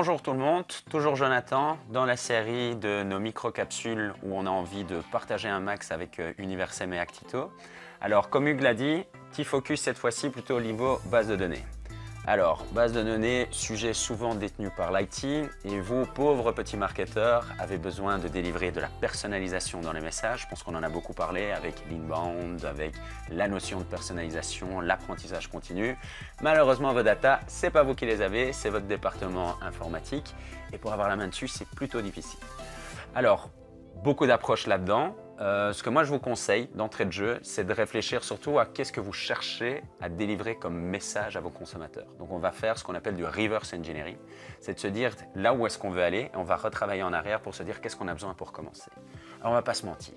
Rebonjour tout le monde, toujours Jonathan, dans la série de nos micro-capsules où on a envie de partager un max avec Universem et Actito. Alors, comme Hugues l'a dit, petit focus cette fois-ci plutôt au niveau base de données. Alors, base de données, sujet souvent détenu par l'IT, et vous, pauvres petits marketeurs, avez besoin de délivrer de la personnalisation dans les messages. Je pense qu'on en a beaucoup parlé avec l'inbound, avec la notion de personnalisation, l'apprentissage continu. Malheureusement, vos data, ce n'est pas vous qui les avez, c'est votre département informatique, et pour avoir la main dessus, c'est plutôt difficile. Alors, beaucoup d'approches là-dedans. Ce que moi je vous conseille d'entrée de jeu, c'est de réfléchir surtout à qu'est-ce que vous cherchez à délivrer comme message à vos consommateurs. Donc on va faire ce qu'on appelle du reverse engineering, c'est de se dire là où est-ce qu'on veut aller et on va retravailler en arrière pour se dire qu'est-ce qu'on a besoin pour commencer. Alors on ne va pas se mentir,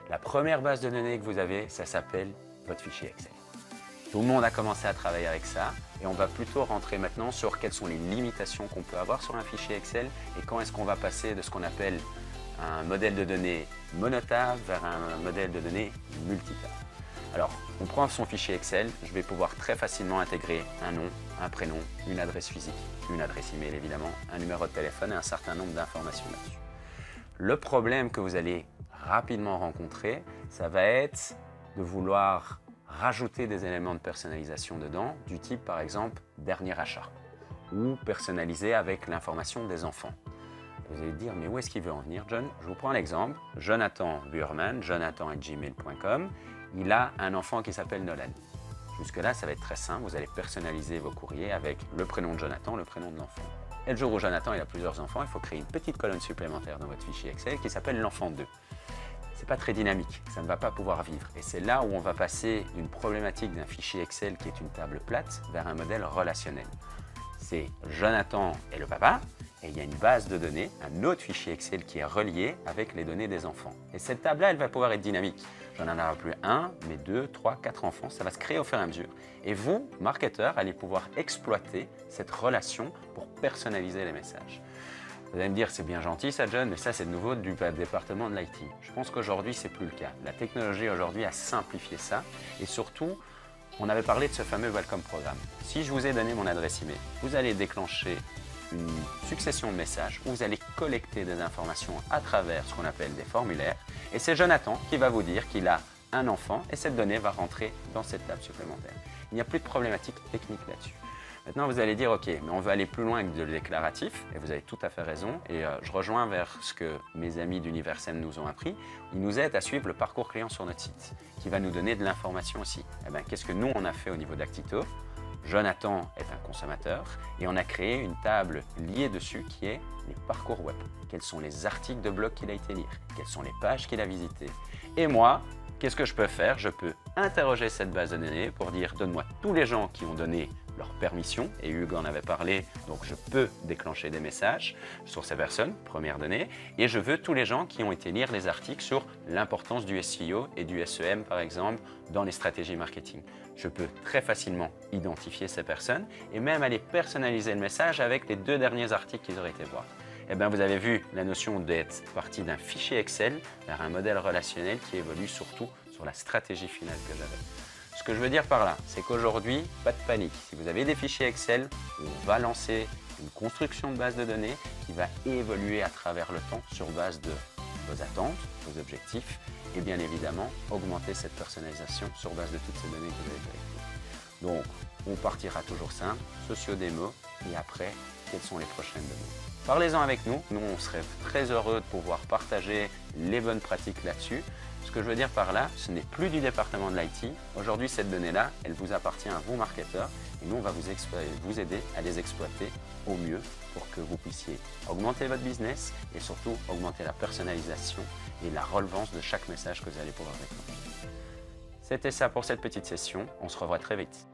la première base de données que vous avez, ça s'appelle votre fichier Excel. Tout le monde a commencé à travailler avec ça et on va plutôt rentrer maintenant sur quelles sont les limitations qu'on peut avoir sur un fichier Excel et quand est-ce qu'on va passer de ce qu'on appelle un modèle de données monotable vers un modèle de données multitable. Alors, on prend son fichier Excel, je vais pouvoir très facilement intégrer un nom, un prénom, une adresse physique, une adresse email évidemment, un numéro de téléphone et un certain nombre d'informations là-dessus. Le problème que vous allez rapidement rencontrer, ça va être de vouloir rajouter des éléments de personnalisation dedans, du type par exemple dernier achat ou personnalisé avec l'information des enfants. Vous allez dire, mais où est-ce qu'il veut en venir, John? Je vous prends l'exemple. Jonathan Burman, jonathan@gmail.com, il a un enfant qui s'appelle Nolan. Jusque-là, ça va être très simple. Vous allez personnaliser vos courriers avec le prénom de Jonathan, le prénom de l'enfant. Et le jour où Jonathan il a plusieurs enfants, il faut créer une petite colonne supplémentaire dans votre fichier Excel qui s'appelle l'enfant 2. Ce n'est pas très dynamique, ça ne va pas pouvoir vivre. Et c'est là où on va passer d'une problématique d'un fichier Excel qui est une table plate vers un modèle relationnel. C'est Jonathan et le papa. Et il y a une base de données, un autre fichier Excel qui est relié avec les données des enfants. Et cette table-là, elle va pouvoir être dynamique. J'en aurai plus un, mais 2, 3, 4 enfants. Ça va se créer au fur et à mesure. Et vous, marketeurs, allez pouvoir exploiter cette relation pour personnaliser les messages. Vous allez me dire, c'est bien gentil ça, John, mais ça, c'est de nouveau du département de l'IT. Je pense qu'aujourd'hui, ce n'est plus le cas. La technologie aujourd'hui a simplifié ça. Et surtout, on avait parlé de ce fameux Welcome Programme. Si je vous ai donné mon adresse email, vous allez déclencher une succession de messages où vous allez collecter des informations à travers ce qu'on appelle des formulaires. Et c'est Jonathan qui va vous dire qu'il a un enfant et cette donnée va rentrer dans cette table supplémentaire. Il n'y a plus de problématique technique là-dessus. Maintenant, vous allez dire, OK, mais on veut aller plus loin que de le déclaratif, et vous avez tout à fait raison, et je rejoins vers ce que mes amis d'Universem nous ont appris. Ils nous aident à suivre le parcours client sur notre site, qui va nous donner de l'information aussi. Eh bien, qu'est-ce que nous, on a fait au niveau d'Actito? Jonathan est un consommateur et on a créé une table liée dessus qui est les parcours web. Quels sont les articles de blog qu'il a été lire? Quelles sont les pages qu'il a visitées? Et moi, qu'est-ce que je peux faire? Je peux interroger cette base de données pour dire donne-moi tous les gens qui ont donné leur permission, et Hugues en avait parlé, donc je peux déclencher des messages sur ces personnes, première donnée, et je veux tous les gens qui ont été lire les articles sur l'importance du SEO et du SEM par exemple dans les stratégies marketing. Je peux très facilement identifier ces personnes et même aller personnaliser le message avec les 2 derniers articles qu'ils auraient été voir. Eh bien, vous avez vu la notion d'être parti d'un fichier Excel vers un modèle relationnel qui évolue surtout sur la stratégie finale que j'avais. Ce que je veux dire par là, c'est qu'aujourd'hui, pas de panique. Si vous avez des fichiers Excel, on va lancer une construction de base de données qui va évoluer à travers le temps sur base de vos attentes, vos objectifs et bien évidemment augmenter cette personnalisation sur base de toutes ces données que vous avez collectées. Donc, on partira toujours simple, socio-démo et après, quelles sont les prochaines données. Parlez-en avec nous, on serait très heureux de pouvoir partager les bonnes pratiques là-dessus. Ce que je veux dire par là, ce n'est plus du département de l'IT. Aujourd'hui, cette donnée-là, elle vous appartient à vous, marketeurs, et nous, on va vous aider à les exploiter au mieux pour que vous puissiez augmenter votre business et surtout augmenter la personnalisation et la relevance de chaque message que vous allez pouvoir déclencher. C'était ça pour cette petite session. On se revoit très vite.